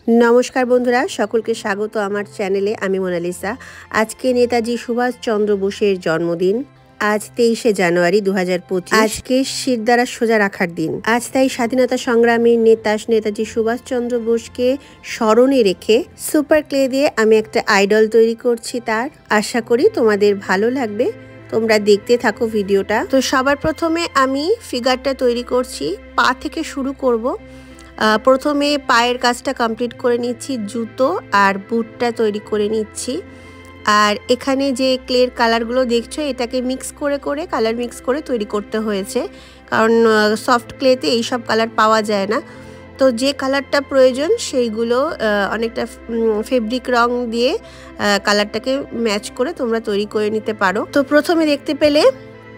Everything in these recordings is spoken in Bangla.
নমস্কার বন্ধুরা, সকলকে স্বাগত আমার চ্যানেলে। আমি মোনালিসা। আজকে নেতাজি সুভাষচন্দ্র বোসের জন্মদিন। আজ 23শে জানুয়ারি 2025। আজকে শিরদাঁড়া সোজা রাখার দিন। আজ তাই স্বাধীনতা সংগ্রামীর নেতা নেতাজি সুভাষচন্দ্র বোসকে স্মরণে রেখে সুপার ক্লে দিয়ে আমি একটা আইডল তৈরি করছি তার। আশা করি তোমাদের ভালো লাগবে, তোমরা দেখতে থাকো ভিডিওটা। তো সবার প্রথমে আমি ফিগারটা তৈরি করছি, পা থেকে শুরু করব। প্রথমে পায়ের কাজটা কমপ্লিট করে নিচ্ছি, জুতো আর বুটটা তৈরি করে নিচ্ছি। আর এখানে যে ক্লের কালারগুলো দেখছো, এটাকে মিক্স করে করে কালার মিক্স করে তৈরি করতে হয়েছে, কারণ সফট ক্লেতে এইসব কালার পাওয়া যায় না। তো যে কালারটা প্রয়োজন সেইগুলো অনেকটা ফেব্রিক রং দিয়ে কালারটাকে ম্যাচ করে তোমরা তৈরি করে নিতে পারো। তো প্রথমে দেখতে পেলে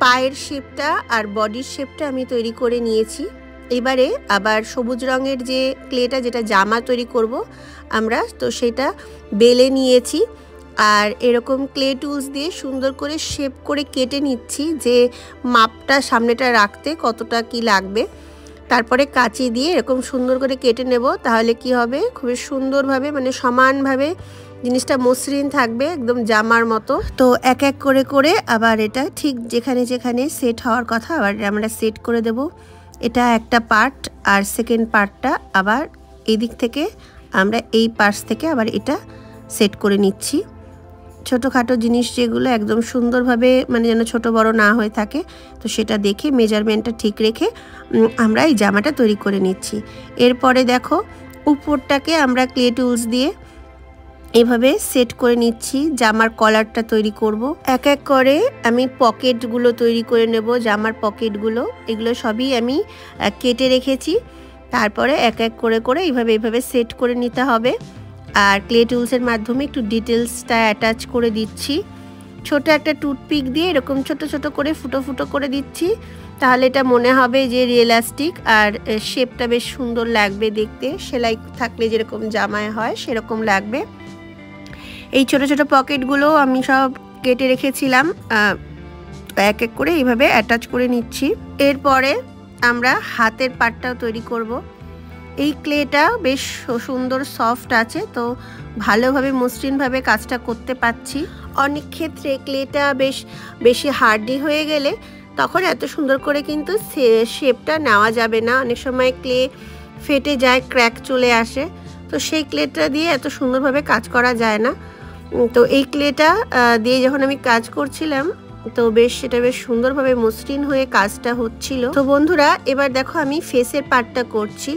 পায়ের শেপটা আর বডির শেপটা আমি তৈরি করে নিয়েছি। এবারে আবার সবুজ রঙের যে ক্লেটা, যেটা জামা তৈরি করব আমরা, তো সেটা বেলে নিয়েছি। আর এরকম ক্লে টুলস দিয়ে সুন্দর করে শেপ করে কেটে নিচ্ছি, যে মাপটা সামনেটা রাখতে কতটা কি লাগবে। তারপরে কাঁচি দিয়ে এরকম সুন্দর করে কেটে নেব, তাহলে কি হবে, খুবই সুন্দরভাবে মানে সমানভাবে জিনিসটা মসৃণ থাকবে, একদম জামার মতো। তো এক এক করে করে আবার এটা ঠিক যেখানে যেখানে সেট হওয়ার কথা আবার আমরা সেট করে দেব। এটা একটা পার্ট, আর সেকেন্ড পার্টটা আবার এই দিক থেকে আমরা এই পার্টস থেকে আবার এটা সেট করে নিচ্ছি। ছোটোখাটো জিনিস যেগুলো একদম সুন্দরভাবে মানে যেন ছোট বড় না হয়ে থাকে, তো সেটা দেখে মেজারমেন্টটা ঠিক রেখে আমরা এই জামাটা তৈরি করে নিচ্ছি। এরপরে দেখো উপরটাকে আমরা ক্লে টুলস দিয়ে এভাবে সেট করে নিচ্ছি। জামার কলারটা তৈরি করব। এক এক করে আমি পকেটগুলো তৈরি করে নেব, জামার পকেটগুলো, এগুলো সবই আমি কেটে রেখেছি। তারপরে এক এক করে করে এইভাবে সেট করে নিতে হবে। আর ক্লে টুলসের মাধ্যমে একটু ডিটেলসটা অ্যাটাচ করে দিচ্ছি। ছোট একটা টুথপিক দিয়ে এরকম ছোট ছোট করে ফুটো ফুটো করে দিচ্ছি, তাহলে এটা মনে হবে যে রিয়েলাস্টিক, আর শেপটা বেশ সুন্দর লাগবে দেখতে। সেলাই থাকলে যেরকম জামায় হয় সেরকম লাগবে। এই ছোট ছোট পকেটগুলো আমি সব কেটে রেখেছিলাম, এক এক করে এইভাবে অ্যাটাচ করে নিচ্ছি। এরপরে আমরা হাতের পার্টটাও তৈরি করব। এই ক্লেটা বেশ সুন্দর সফট আছে, তো ভালোভাবে মসৃণভাবে কাজটা করতে পারছি। অনেক ক্ষেত্রে ক্লেটা বেশি হার্ডি হয়ে গেলে তখন এত সুন্দর করে কিন্তু শেপটা নেওয়া যাবে না। অনেক সময় ক্লে ফেটে যায়, ক্র্যাক চলে আসে, তো সেই ক্লেটা দিয়ে এত সুন্দরভাবে কাজ করা যায় না। তো এই ক্লেটা দিয়ে যখন আমি কাজ করছিলাম, তো সেটা বেশ সুন্দরভাবে মসৃণ হয়ে কাজটা হচ্ছিল। তো বন্ধুরা, এবার দেখো আমি ফেসের পার্টটা করছি।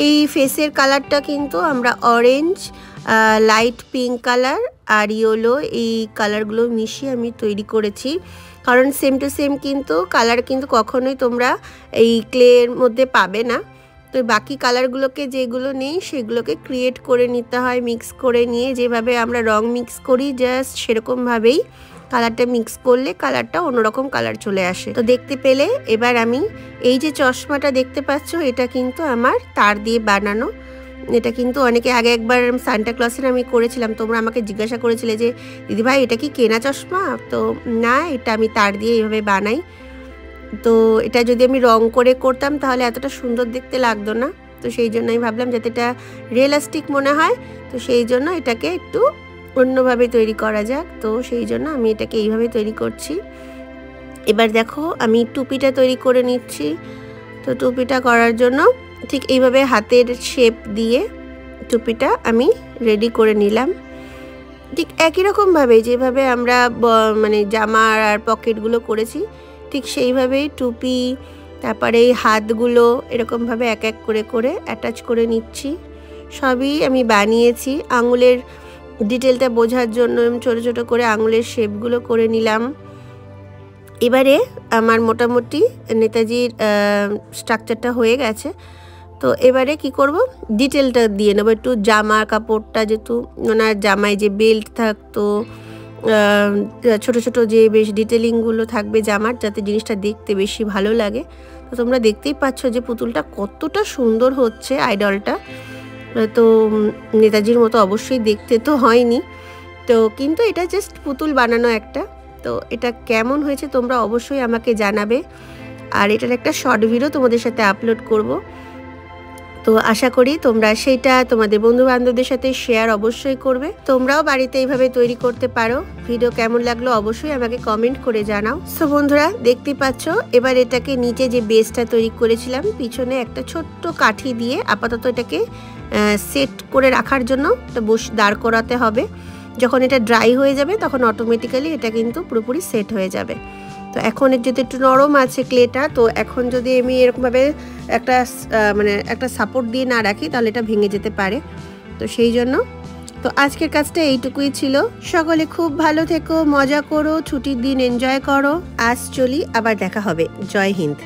এই ফেসের কালারটা কিন্তু আমরা অরেঞ্জ, লাইট পিঙ্ক কালার আর ইয়েলো, এই কালারগুলো মিশিয়ে আমি তৈরি করেছি। কারণ সেম টু সেম কিন্তু কালার কিন্তু কখনোই তোমরা এই ক্লের মধ্যে পাবে না। তো বাকি কালারগুলোকে যেগুলো নেই সেগুলোকে ক্রিয়েট করে নিতে হয়, মিক্স করে নিয়ে যেভাবে আমরা রং মিক্স করি জাস্ট সেরকমভাবেই কালারটা মিক্স করলে কালারটা অন্যরকম কালার চলে আসে। তো দেখতে পেলে এবার আমি এই যে চশমাটা দেখতে পাচ্ছ, এটা কিন্তু আমার তার দিয়ে বানানো। এটা কিন্তু অনেকে আগে একবার সান্টা ক্লসের আমি করেছিলাম, তোমরা আমাকে জিজ্ঞাসা করেছিলে যে দিদিভাই এটা কি কেনা চশমা? তো না, এটা আমি তার দিয়ে এইভাবে বানাই। তো এটা যদি আমি রং করে করতাম তাহলে এতটা সুন্দর দেখতে লাগতো না। তো সেই জন্য আমি ভাবলাম যাতে এটা রিয়েলাস্টিক মনে হয়, তো সেই জন্য এটাকে একটু অন্যভাবে তৈরি করা যাক। তো সেই জন্য আমি এটাকে এইভাবে তৈরি করছি। এবার দেখো আমি টুপিটা তৈরি করে নিচ্ছি। তো টুপিটা করার জন্য ঠিক এইভাবে হাতের শেপ দিয়ে টুপিটা আমি রেডি করে নিলাম। ঠিক একই রকমভাবে যেভাবে আমরা মানে জামার আর পকেটগুলো করেছি, ঠিক সেইভাবেই টুপি, তারপরে এই হাতগুলো এরকমভাবে এক এক করে করে অ্যাটাচ করে নিচ্ছি। সবই আমি বানিয়েছি আঙুলের ডিটেলটা বোঝার জন্য। ছোট ছোট করে আঙুলের শেপগুলো করে নিলাম। এবারে আমার মোটামুটি নেতাজির স্ট্রাকচারটা হয়ে গেছে। তো এবারে কি করব, ডিটেলটা দিয়ে নেবো একটু। জামার কাপড়টা, যেহেতু ওনার জামায় যে বেল্ট থাকতো, ছোট ছোট যে বেশ ডিটেলিংগুলো থাকবে জামার, যাতে জিনিসটা দেখতে বেশি ভালো লাগে। তো তোমরা দেখতেই পাচ্ছ যে পুতুলটা কতটা সুন্দর হচ্ছে, আইডলটা। তো নেতাজির মতো অবশ্যই দেখতে তো হয়নি, তো কিন্তু এটা জাস্ট পুতুল বানানো একটা। তো এটা কেমন হয়েছে তোমরা অবশ্যই আমাকে জানাবে, আর এটার একটা শর্ট ভিডিও তোমাদের সাথে আপলোড করব। তো আশা করি তোমরা সেটা তোমাদের বন্ধু বান্ধবদের সাথে শেয়ার অবশ্যই করবে। তোমরাও বাড়িতে এইভাবে তৈরি করতে পারো। ভিডিও কেমন লাগলো অবশ্যই আমাকে কমেন্ট করে জানাও। সো বন্ধুরা দেখতে পাচ্ছ, এবার এটাকে নিচে যে বেসটা তৈরি করেছিলাম পিছনে একটা ছোট্ট কাঠি দিয়ে আপাতত এটাকে সেট করে রাখার জন্য দাঁড় করাতে হবে। যখন এটা ড্রাই হয়ে যাবে তখন অটোমেটিক্যালি এটা কিন্তু পুরোপুরি সেট হয়ে যাবে। তো এখন যদি একটু নরম আছে ক্লেটা, তো এখন যদি আমি এরকমভাবে একটা সাপোর্ট দিয়ে না রাখি তাহলে এটা ভেঙে যেতে পারে। তো সেই জন্য তো আজকের কাজটা এইটুকুই ছিল। সকলে খুব ভালো থেকো, মজা করো, ছুটির দিন এনজয় করো। আজ চলি, আবার দেখা হবে। জয় হিন্দ।